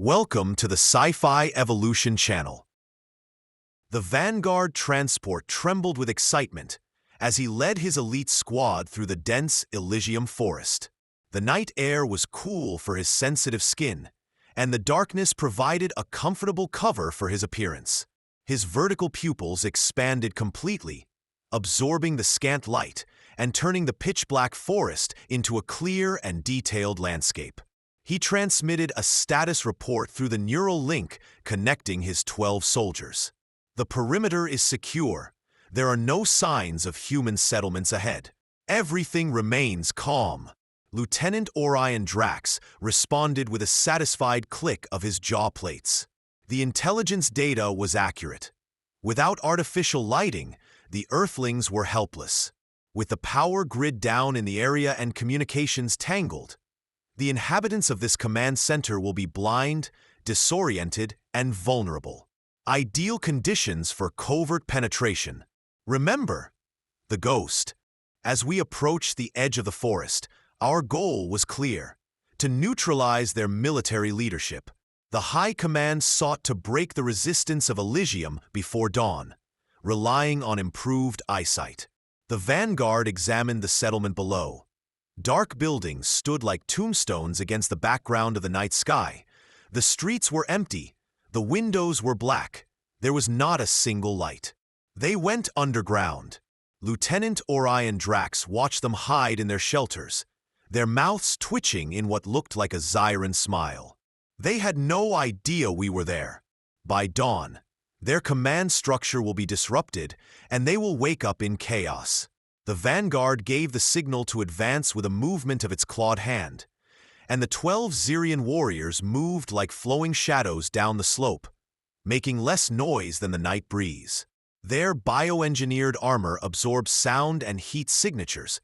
Welcome to the Sci-Fi Evolution channel. The Vanguard transport trembled with excitement as he led his elite squad through the dense Elysium forest. The night air was cool for his sensitive skin, and the darkness provided a comfortable cover for his appearance. His vertical pupils expanded completely, absorbing the scant light and turning the pitch-black forest into a clear and detailed landscape. He transmitted a status report through the neural link connecting his 12 soldiers. The perimeter is secure. There are no signs of human settlements ahead. Everything remains calm. Lieutenant Orion Drax responded with a satisfied click of his jaw plates. The intelligence data was accurate. Without artificial lighting, the Earthlings were helpless. With the power grid down in the area and communications tangled, the inhabitants of this command center will be blind, disoriented, and vulnerable. Ideal conditions for covert penetration. Remember, the ghost. As we approached the edge of the forest, our goal was clear: to neutralize their military leadership. The High Command sought to break the resistance of Elysium before dawn, relying on improved eyesight. The Vanguard examined the settlement below. Dark buildings stood like tombstones against the background of the night sky. The streets were empty. The windows were black. There was not a single light. They went underground. Lieutenant Orion Drax watched them hide in their shelters, their mouths twitching in what looked like a Zyrian smile. They had no idea we were there. By dawn, their command structure will be disrupted, and they will wake up in chaos. The Vanguard gave the signal to advance with a movement of its clawed hand, and the 12 Zyrian warriors moved like flowing shadows down the slope, making less noise than the night breeze. Their bioengineered armor absorbed sound and heat signatures,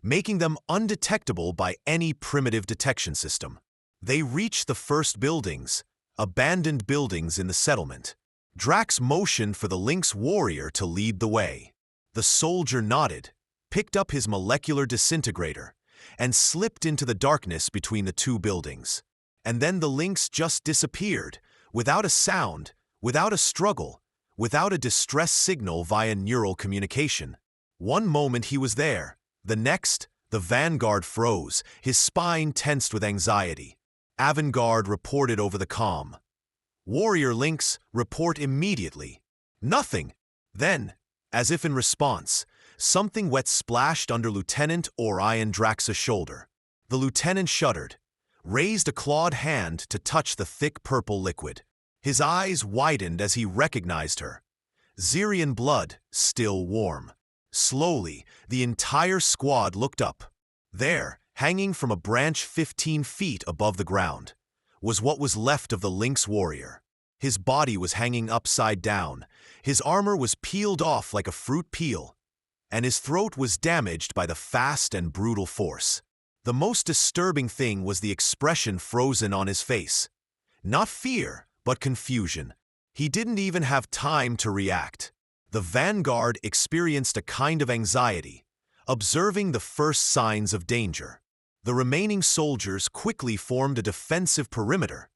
making them undetectable by any primitive detection system. They reached the first buildings, abandoned buildings in the settlement. Drax motioned for the Lynx warrior to lead the way. The soldier nodded, picked up his molecular disintegrator, and slipped into the darkness between the two buildings. And then the Lynx just disappeared, without a sound, without a struggle, without a distress signal via neural communication. One moment he was there, the next, the Vanguard froze, his spine tensed with anxiety. Avangard reported over the comm. Warrior Lynx, report immediately. Nothing. Then, as if in response, something wet splashed under Lieutenant Orion Drax's shoulder. The lieutenant shuddered, raised a clawed hand to touch the thick purple liquid. His eyes widened as he recognized her. Zyrian blood, still warm. Slowly, the entire squad looked up. There, hanging from a branch 15 feet above the ground, was what was left of the Lynx warrior. His body was hanging upside down, his armor was peeled off like a fruit peel, and his throat was damaged by the fast and brutal force. The most disturbing thing was the expression frozen on his face. Not fear, but confusion. He didn't even have time to react. The Vanguard experienced a kind of anxiety, observing the first signs of danger. The remaining soldiers quickly formed a defensive perimeter,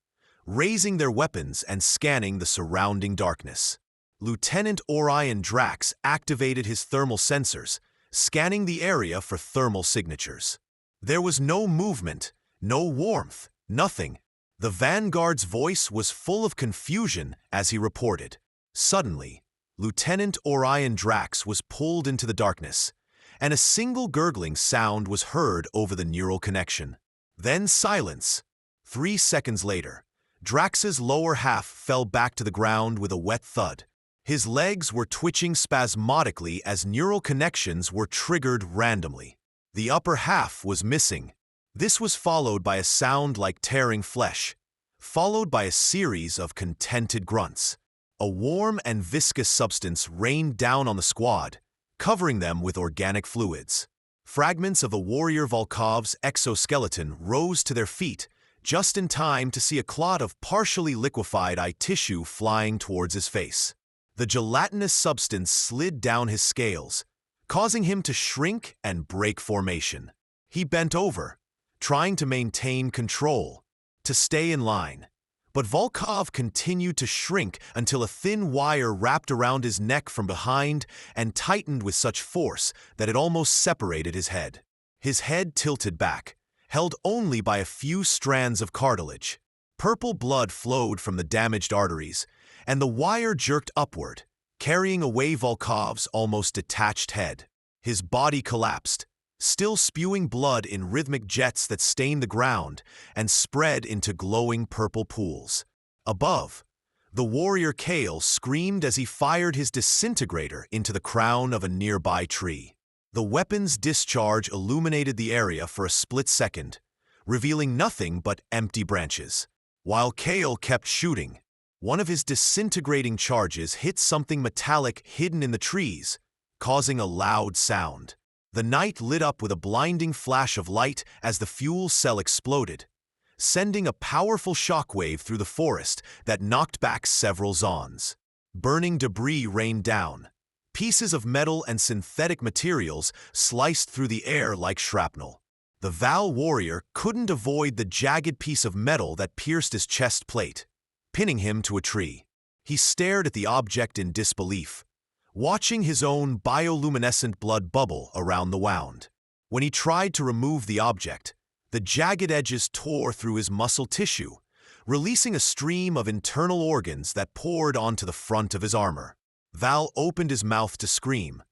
raising their weapons and scanning the surrounding darkness. Lieutenant Orion Drax activated his thermal sensors, scanning the area for thermal signatures. There was no movement, no warmth, nothing. The Vanguard's voice was full of confusion as he reported. Suddenly, Lieutenant Orion Drax was pulled into the darkness, and a single gurgling sound was heard over the neural connection. Then silence. 3 seconds later, Drax's lower half fell back to the ground with a wet thud. His legs were twitching spasmodically as neural connections were triggered randomly. The upper half was missing. This was followed by a sound like tearing flesh, followed by a series of contented grunts. A warm and viscous substance rained down on the squad, covering them with organic fluids. Fragments of the warrior Volkov's exoskeleton rose to their feet, just in time to see a clot of partially liquefied eye tissue flying towards his face. The gelatinous substance slid down his scales, causing him to shrink and break formation. He bent over, trying to maintain control, to stay in line. But Volkov continued to shrink until a thin wire wrapped around his neck from behind and tightened with such force that it almost separated his head. His head tilted back, held only by a few strands of cartilage. Purple blood flowed from the damaged arteries, and the wire jerked upward, carrying away Volkov's almost detached head. His body collapsed, still spewing blood in rhythmic jets that stained the ground and spread into glowing purple pools. Above, the warrior Kale screamed as he fired his disintegrator into the crown of a nearby tree. The weapon's discharge illuminated the area for a split second, revealing nothing but empty branches. While Kale kept shooting, one of his disintegrating charges hit something metallic hidden in the trees, causing a loud sound. The night lit up with a blinding flash of light as the fuel cell exploded, sending a powerful shockwave through the forest that knocked back several Zons. Burning debris rained down. Pieces of metal and synthetic materials sliced through the air like shrapnel. The Val warrior couldn't avoid the jagged piece of metal that pierced his chest plate, pinning him to a tree. He stared at the object in disbelief, watching his own bioluminescent blood bubble around the wound. When he tried to remove the object, the jagged edges tore through his muscle tissue, releasing a stream of internal organs that poured onto the front of his armor. Val opened his mouth to scream,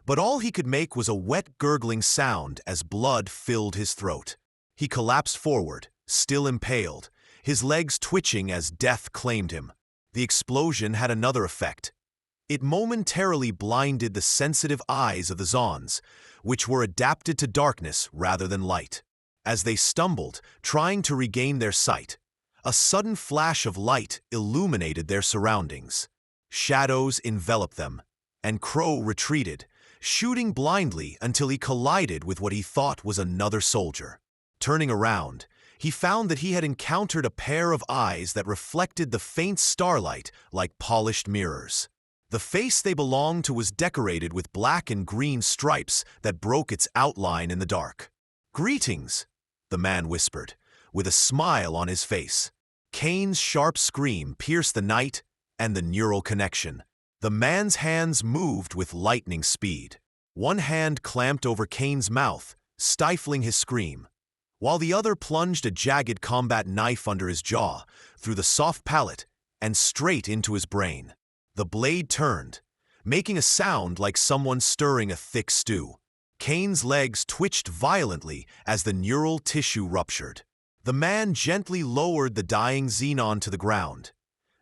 but all he could make was a wet, gurgling sound as blood filled his throat. He collapsed forward, still impaled, his legs twitching as death claimed him. The explosion had another effect. It momentarily blinded the sensitive eyes of the Zons, which were adapted to darkness rather than light. As they stumbled, trying to regain their sight, a sudden flash of light illuminated their surroundings. Shadows enveloped them, and Crow retreated, shooting blindly until he collided with what he thought was another soldier. Turning around, he found that he had encountered a pair of eyes that reflected the faint starlight like polished mirrors. The face they belonged to was decorated with black and green stripes that broke its outline in the dark. "Greetings," the man whispered, with a smile on his face. Kane's sharp scream pierced the night and the neural connection. The man's hands moved with lightning speed. One hand clamped over Kane's mouth, stifling his scream, while the other plunged a jagged combat knife under his jaw, through the soft palate, and straight into his brain. The blade turned, making a sound like someone stirring a thick stew. Kane's legs twitched violently as the neural tissue ruptured. The man gently lowered the dying Xenon to the ground,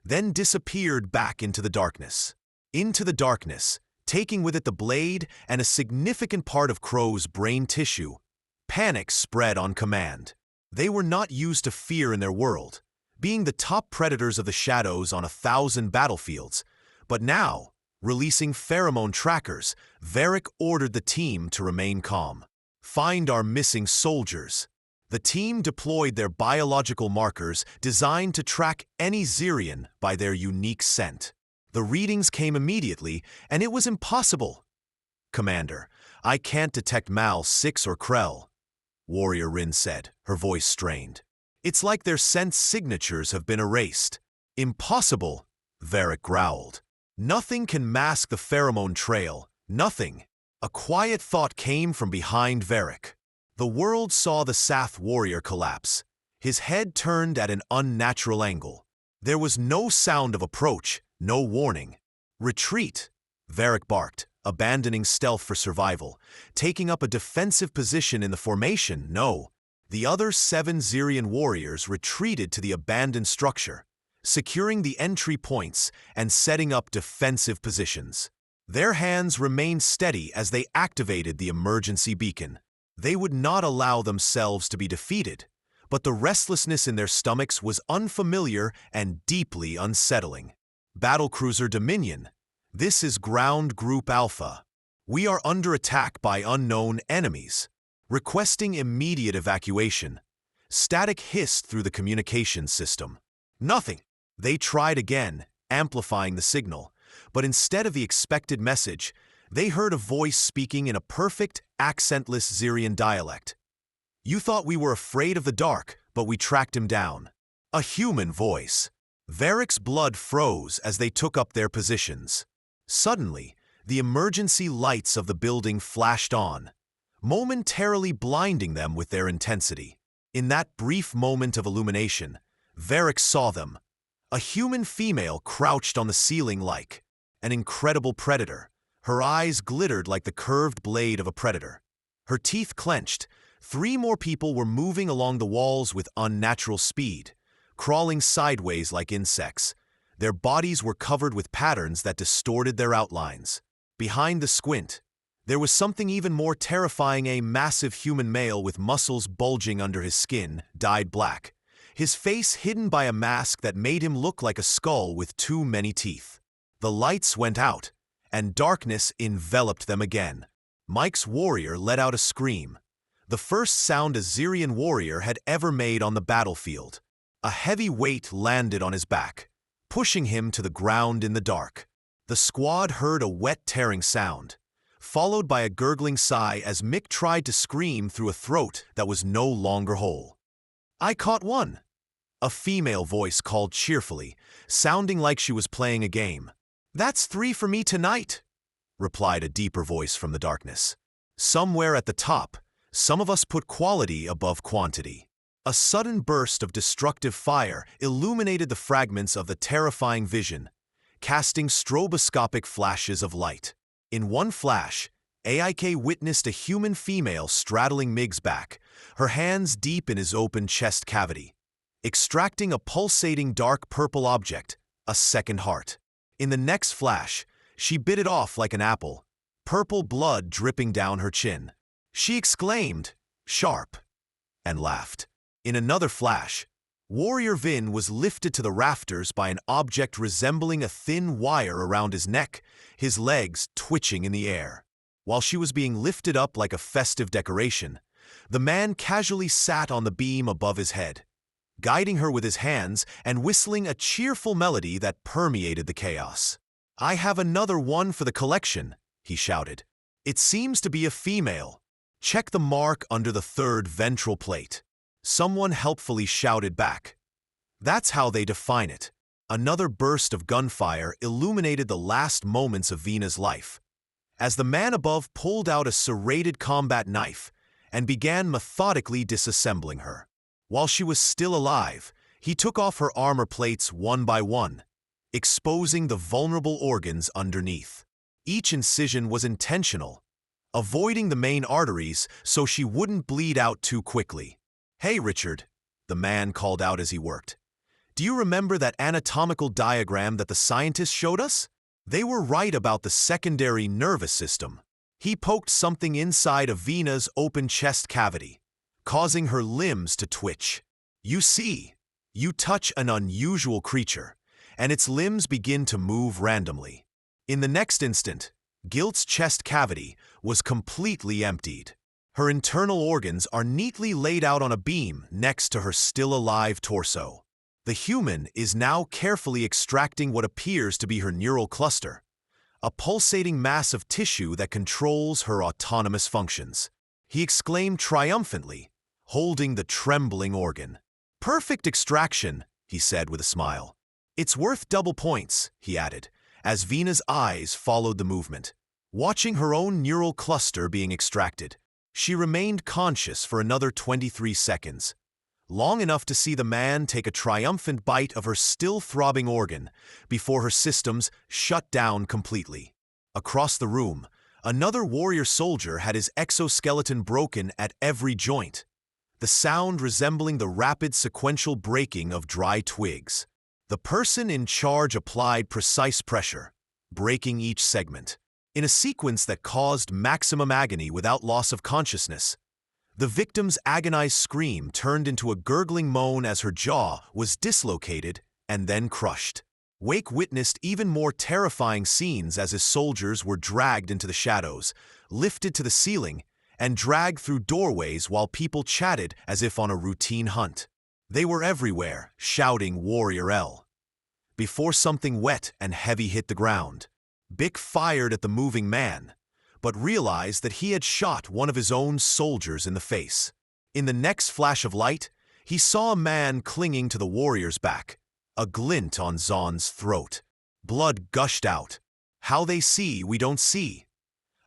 then disappeared back into the darkness. Into the darkness, taking with it the blade and a significant part of Crow's brain tissue, panic spread on command. They were not used to fear in their world, being the top predators of the shadows on 1,000 battlefields. But now, releasing pheromone trackers, Varric ordered the team to remain calm. "Find our missing soldiers." The team deployed their biological markers designed to track any Zyrian by their unique scent. The readings came immediately, and it was impossible. "Commander, I can't detect Mal 6 or Krell," Warrior Rin said, her voice strained. "It's like their scent signatures have been erased." "Impossible," Varric growled. "Nothing can mask the pheromone trail, nothing." A quiet thought came from behind Varric. The world saw the Sath warrior collapse. His head turned at an unnatural angle. There was no sound of approach, no warning. "Retreat," Varric barked, abandoning stealth for survival, taking up a defensive position in the formation. No. The other 7 Zyrian warriors retreated to the abandoned structure, securing the entry points and setting up defensive positions. Their hands remained steady as they activated the emergency beacon. They would not allow themselves to be defeated, but the restlessness in their stomachs was unfamiliar and deeply unsettling. "Battlecruiser Dominion, this is Ground Group Alpha. We are under attack by unknown enemies. Requesting immediate evacuation." Static hissed through the communications system. "Nothing." They tried again, amplifying the signal, but instead of the expected message, they heard a voice speaking in a perfect, accentless Zyrian dialect. "You thought we were afraid of the dark, but we tracked him down. A human voice. Varric's blood froze as they took up their positions. Suddenly, the emergency lights of the building flashed on, momentarily blinding them with their intensity. In that brief moment of illumination, Varric saw them. A human female crouched on the ceiling like an incredible predator. Her eyes glittered like the curved blade of a predator. Her teeth clenched. 3 more people were moving along the walls with unnatural speed, crawling sideways like insects. Their bodies were covered with patterns that distorted their outlines. Behind the squint, there was something even more terrifying: a massive human male with muscles bulging under his skin, dyed black, his face hidden by a mask that made him look like a skull with too many teeth. The lights went out, and darkness enveloped them again. Mike's warrior let out a scream, the first sound a Zyrian warrior had ever made on the battlefield. A heavy weight landed on his back, pushing him to the ground in the dark. The squad heard a wet tearing sound, followed by a gurgling sigh as Mick tried to scream through a throat that was no longer whole. "I caught one," a female voice called cheerfully, sounding like she was playing a game. "That's 3 for me tonight," replied a deeper voice from the darkness. Somewhere at the top, some of us put quality above quantity. A sudden burst of destructive fire illuminated the fragments of the terrifying vision, casting stroboscopic flashes of light. In one flash, AIK witnessed a human female straddling Mig's back, her hands deep in his open chest cavity, extracting a pulsating dark purple object, a second heart. In the next flash, she bit it off like an apple, purple blood dripping down her chin. She exclaimed, "Sharp," and laughed. In another flash, Warrior Vin was lifted to the rafters by an object resembling a thin wire around his neck, his legs twitching in the air. While she was being lifted up like a festive decoration, the man casually sat on the beam above his head, guiding her with his hands and whistling a cheerful melody that permeated the chaos. "I have another one for the collection," he shouted. "It seems to be a female. Check the mark under the 3rd ventral plate." Someone helpfully shouted back, "That's how they define it." Another burst of gunfire illuminated the last moments of Vina's life, as the man above pulled out a serrated combat knife and began methodically disassembling her. While she was still alive, he took off her armor plates one by one, exposing the vulnerable organs underneath. Each incision was intentional, avoiding the main arteries so she wouldn't bleed out too quickly. "Hey, Richard," the man called out as he worked. "Do you remember that anatomical diagram that the scientists showed us? They were right about the secondary nervous system." He poked something inside of Vina's open chest cavity, causing her limbs to twitch. "You see, you touch an unusual creature, and its limbs begin to move randomly." In the next instant, Gilt's chest cavity was completely emptied. Her internal organs are neatly laid out on a beam next to her still-alive torso. The human is now carefully extracting what appears to be her neural cluster, a pulsating mass of tissue that controls her autonomous functions. He exclaimed triumphantly, holding the trembling organ. "Perfect extraction," he said with a smile. "It's worth double points," he added, as Vina's eyes followed the movement, watching her own neural cluster being extracted. She remained conscious for another 23 seconds, long enough to see the man take a triumphant bite of her still-throbbing organ before her systems shut down completely. Across the room, another warrior soldier had his exoskeleton broken at every joint, the sound resembling the rapid sequential breaking of dry twigs. The person in charge applied precise pressure, breaking each segment, in a sequence that caused maximum agony without loss of consciousness. The victim's agonized scream turned into a gurgling moan as her jaw was dislocated and then crushed. Wake witnessed even more terrifying scenes as his soldiers were dragged into the shadows, lifted to the ceiling, and dragged through doorways while people chatted as if on a routine hunt. They were everywhere, shouting Warrior L, before something wet and heavy hit the ground. Bick fired at the moving man, but realized that he had shot one of his own soldiers in the face. In the next flash of light, He saw a man clinging to the warrior's back, a glint on Zaun's throat. Blood gushed out. "How they see, we don't see."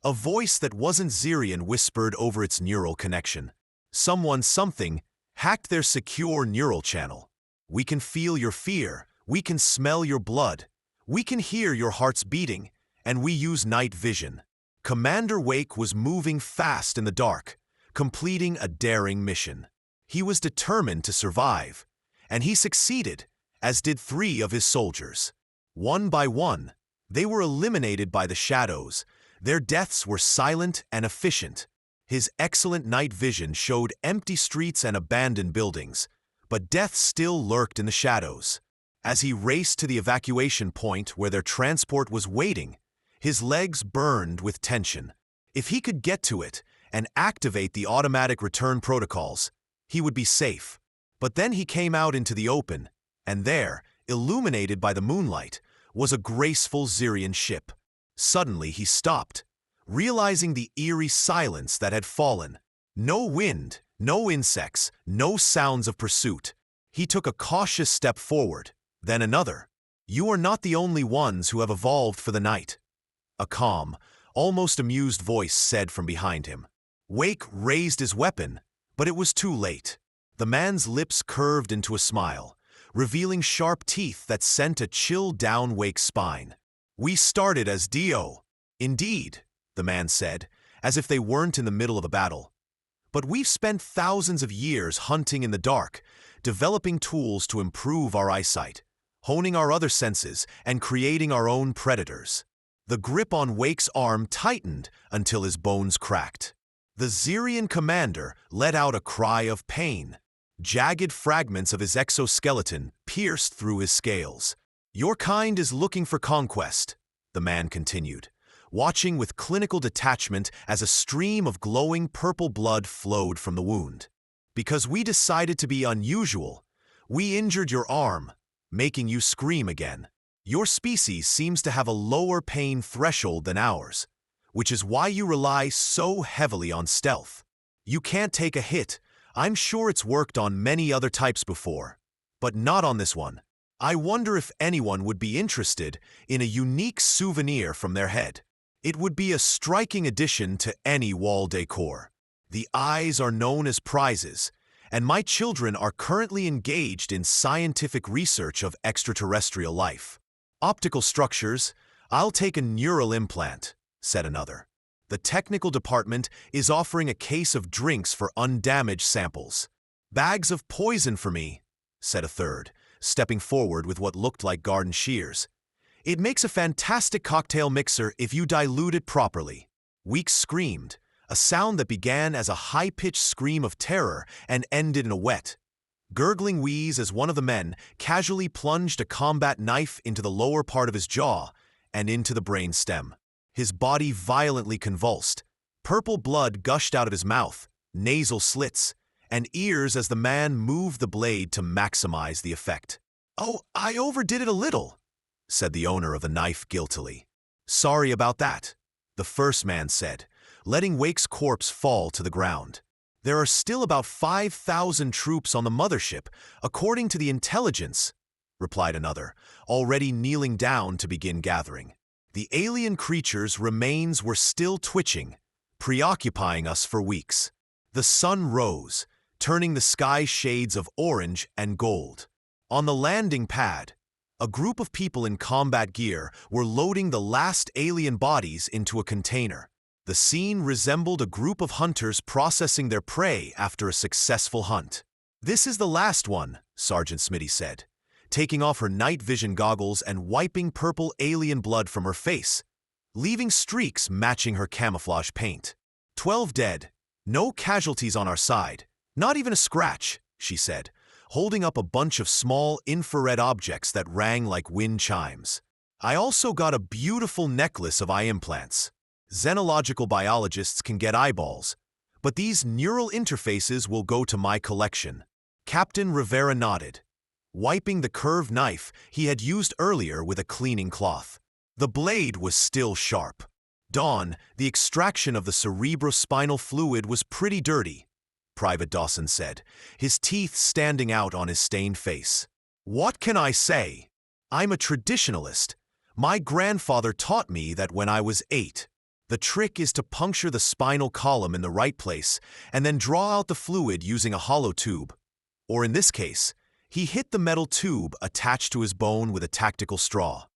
A voice that wasn't Zyrian whispered over its neural connection. Something hacked their secure neural channel. "We can feel your fear, we can smell your blood, we can hear your heart's beating, and we use night vision." Commander Wake was moving fast in the dark, completing a daring mission. He was determined to survive, and he succeeded, as did 3 of his soldiers. One by one, they were eliminated by the shadows. Their deaths were silent and efficient. His excellent night vision showed empty streets and abandoned buildings, but death still lurked in the shadows. As he raced to the evacuation point where their transport was waiting, his legs burned with tension. If he could get to it and activate the automatic return protocols, he would be safe. But then he came out into the open, and there, illuminated by the moonlight, was a graceful Zyrian ship. Suddenly he stopped, realizing the eerie silence that had fallen. No wind, no insects, no sounds of pursuit. He took a cautious step forward, then another. "You are not the only ones who have evolved for the night," a calm, almost amused voice said from behind him. Wake raised his weapon, but it was too late. The man's lips curved into a smile, revealing sharp teeth that sent a chill down Wake's spine. "We started as Dio." "Indeed," the man said, as if they weren't in the middle of a battle. "But we've spent thousands of years hunting in the dark, developing tools to improve our eyesight, honing our other senses, and creating our own predators." The grip on Wake's arm tightened until his bones cracked. The Zyrian commander let out a cry of pain. Jagged fragments of his exoskeleton pierced through his scales. "Your kind is looking for conquest," the man continued, watching with clinical detachment as a stream of glowing purple blood flowed from the wound. "Because we decided to be unusual, we injured your arm, making you scream again. Your species seems to have a lower pain threshold than ours, which is why you rely so heavily on stealth. You can't take a hit. I'm sure it's worked on many other types before, but not on this one. I wonder if anyone would be interested in a unique souvenir from their head. It would be a striking addition to any wall decor. The eyes are known as prizes, and my children are currently engaged in scientific research of extraterrestrial life. Optical structures, I'll take a neural implant," said another. "The technical department is offering a case of drinks for undamaged samples." "Bags of poison for me," said a third, stepping forward with what looked like garden shears. "It makes a fantastic cocktail mixer if you dilute it properly." Weeks screamed, a sound that began as a high-pitched scream of terror and ended in a wet, gurgling wheeze as one of the men casually plunged a combat knife into the lower part of his jaw and into the brain stem. His body violently convulsed. Purple blood gushed out of his mouth, nasal slits, and ears as the man moved the blade to maximize the effect. "Oh, I overdid it a little," said the owner of the knife guiltily. "Sorry about that," the first man said, letting Wake's corpse fall to the ground. "There are still about 5,000 troops on the mothership, according to the intelligence," replied another, already kneeling down to begin gathering. The alien creatures' remains were still twitching, preoccupying us for weeks. The sun rose, turning the sky shades of orange and gold. On the landing pad, a group of people in combat gear were loading the last alien bodies into a container. The scene resembled a group of hunters processing their prey after a successful hunt. "This is the last one," Sergeant Smitty said, taking off her night vision goggles and wiping purple alien blood from her face, leaving streaks matching her camouflage paint. 12 dead, no casualties on our side, not even a scratch," she said, holding up a bunch of small infrared objects that rang like wind chimes. "I also got a beautiful necklace of eye implants. Xenological biologists can get eyeballs, but these neural interfaces will go to my collection." Captain Rivera nodded, wiping the curved knife he had used earlier with a cleaning cloth. The blade was still sharp. "Dawn, the extraction of the cerebrospinal fluid was pretty dirty," Private Dawson said, his teeth standing out on his stained face. "What can I say? I'm a traditionalist. My grandfather taught me that when I was 8. The trick is to puncture the spinal column in the right place and then draw out the fluid using a hollow tube. Or in this case, he hit the metal tube attached to his bone with a tactical straw.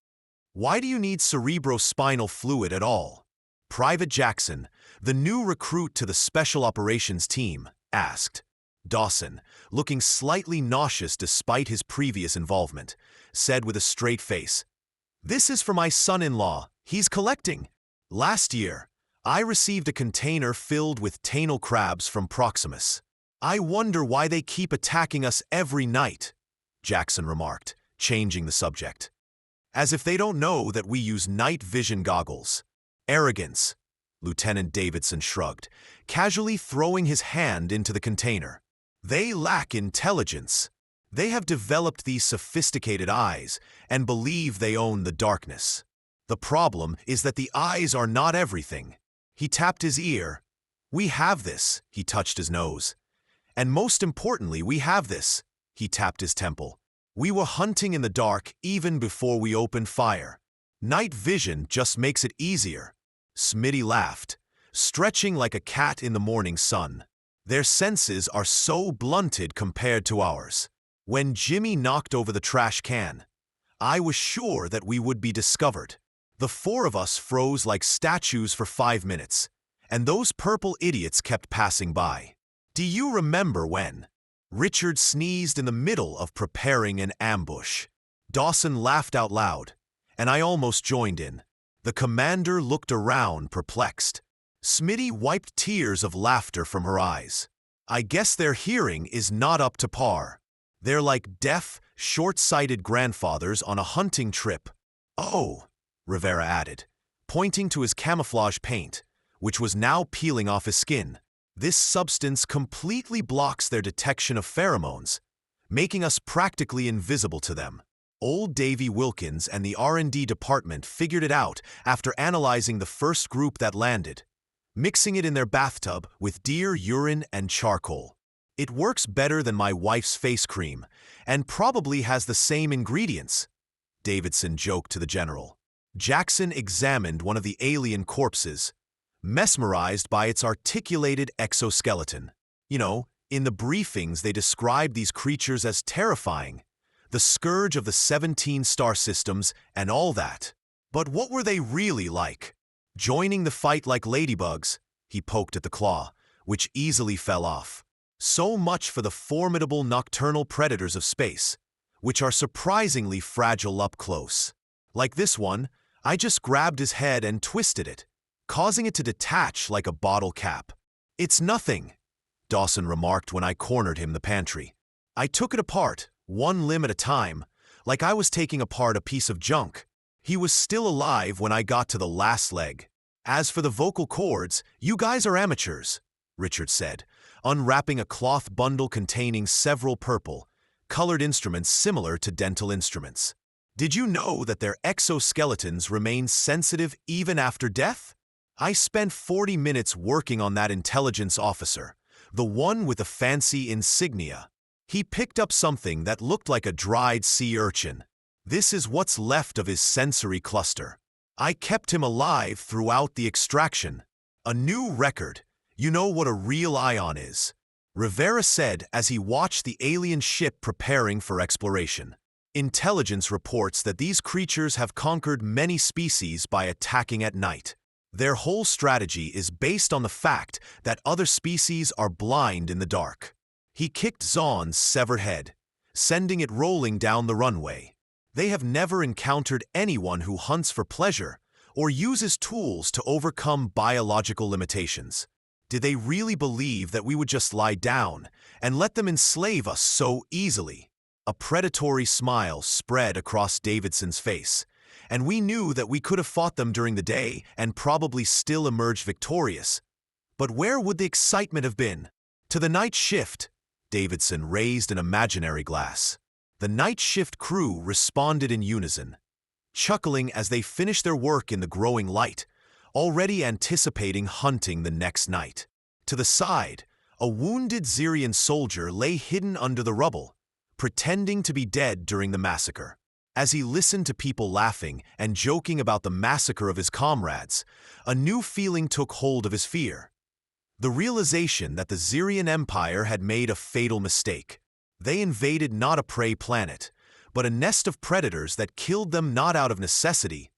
Why do you need cerebrospinal fluid at all?" Private Jackson, the new recruit to the Special Operations Team, asked. Dawson, looking slightly nauseous despite his previous involvement, said with a straight face, "This is for my son-in-law. He's collecting. Last year, I received a container filled with tainal crabs from Proximus. I wonder why they keep attacking us every night," Jackson remarked, changing the subject. "As if they don't know that we use night vision goggles. Arrogance," Lieutenant Davidson shrugged, casually throwing his hand into the container. "They lack intelligence. They have developed these sophisticated eyes and believe they own the darkness. The problem is that the eyes are not everything." He tapped his ear. "We have this," he touched his nose. "And most importantly, we have this," he tapped his temple. "We were hunting in the dark even before we opened fire. Night vision just makes it easier." Smitty laughed, stretching like a cat in the morning sun. "Their senses are so blunted compared to ours. When Jimmy knocked over the trash can, I was sure that we would be discovered. The 4 of us froze like statues for 5 minutes, and those purple idiots kept passing by. Do you remember when?" Richard sneezed in the middle of preparing an ambush. Dawson laughed out loud, and I almost joined in. The commander looked around, perplexed. Smitty wiped tears of laughter from her eyes. "I guess their hearing is not up to par. They're like deaf, short-sighted grandfathers on a hunting trip." "Oh," Rivera added, pointing to his camouflage paint, which was now peeling off his skin. "This substance completely blocks their detection of pheromones, making us practically invisible to them. Old Davy Wilkins and the R&D department figured it out after analyzing the first group that landed, mixing it in their bathtub with deer urine and charcoal. It works better than my wife's face cream, and probably has the same ingredients," Davidson joked to the general. Jackson examined one of the alien corpses, mesmerized by its articulated exoskeleton. "You know, in the briefings they described these creatures as terrifying, the scourge of the 17 star systems and all that. But what were they really like? Joining the fight like ladybugs," he poked at the claw, which easily fell off. "So much for the formidable nocturnal predators of space, which are surprisingly fragile up close. Like this one, I just grabbed his head and twisted it, causing it to detach like a bottle cap. It's nothing," Dawson remarked when I cornered him in the pantry. "I took it apart, one limb at a time, like I was taking apart a piece of junk. He was still alive when I got to the last leg. As for the vocal cords, you guys are amateurs," Richard said, unwrapping a cloth bundle containing several purple, colored instruments similar to dental instruments. "Did you know that their exoskeletons remain sensitive even after death? I spent 40 minutes working on that intelligence officer, the one with the fancy insignia. He picked up something that looked like a dried sea urchin. This is what's left of his sensory cluster. I kept him alive throughout the extraction. A new record. You know what a real ion is," Rivera said as he watched the alien ship preparing for exploration. "Intelligence reports that these creatures have conquered many species by attacking at night. Their whole strategy is based on the fact that other species are blind in the dark." He kicked Zahn's severed head, sending it rolling down the runway. "They have never encountered anyone who hunts for pleasure or uses tools to overcome biological limitations. Did they really believe that we would just lie down and let them enslave us so easily?" A predatory smile spread across Davidson's face, and we knew that we could have fought them during the day and probably still emerged victorious. But where would the excitement have been? "To the night shift," Davidson raised an imaginary glass. The night shift crew responded in unison, chuckling as they finished their work in the growing light, already anticipating hunting the next night. To the side, A wounded Zyrian soldier lay hidden under the rubble, pretending to be dead during the massacre. As he listened to people laughing and joking about the massacre of his comrades, a new feeling took hold of his fear. The realization that the Zyrian Empire had made a fatal mistake. They invaded not a prey planet, but a nest of predators that killed them not out of necessity,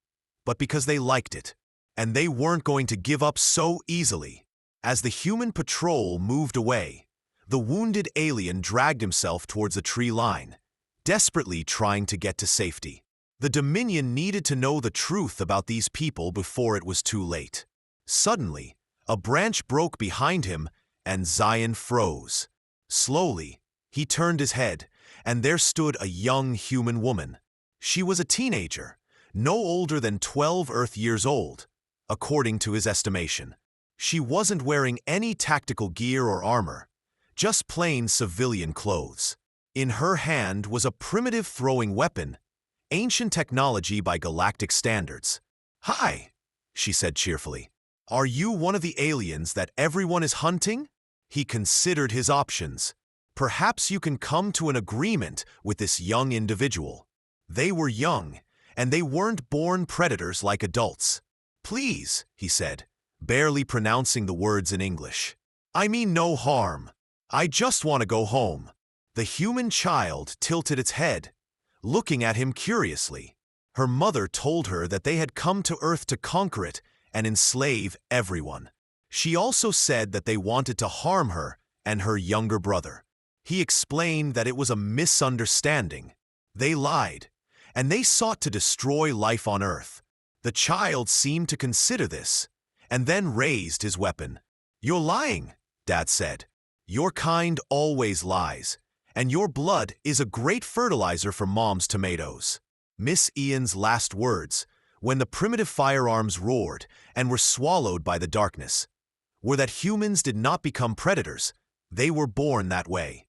but because they liked it. And they weren't going to give up so easily. As the human patrol moved away, the wounded alien dragged himself towards a tree line, desperately trying to get to safety. The Dominion needed to know the truth about these people before it was too late. Suddenly, a branch broke behind him, and Zyrian froze. Slowly, he turned his head, and there stood a young human woman. She was a teenager, no older than 12 Earth years old, according to his estimation. She wasn't wearing any tactical gear or armor, just plain civilian clothes. In her hand was a primitive throwing weapon, ancient technology by galactic standards. "Hi," she said cheerfully. "Are you one of the aliens that everyone is hunting?" He considered his options. Perhaps you can come to an agreement with this young individual. They were young, and they weren't born predators like adults. "Please," he said, barely pronouncing the words in English. "I mean no harm. I just want to go home." The human child tilted its head, looking at him curiously. Her mother told her that they had come to Earth to conquer it and enslave everyone. She also said that they wanted to harm her and her younger brother. He explained that it was a misunderstanding. They lied, and they sought to destroy life on Earth. The child seemed to consider this, and then raised his weapon. "You're lying," Dad said. "Your kind always lies, and your blood is a great fertilizer for Mom's tomatoes." Miss Ian's last words, when the primitive firearms roared and were swallowed by the darkness, were that humans did not become predators, they were born that way.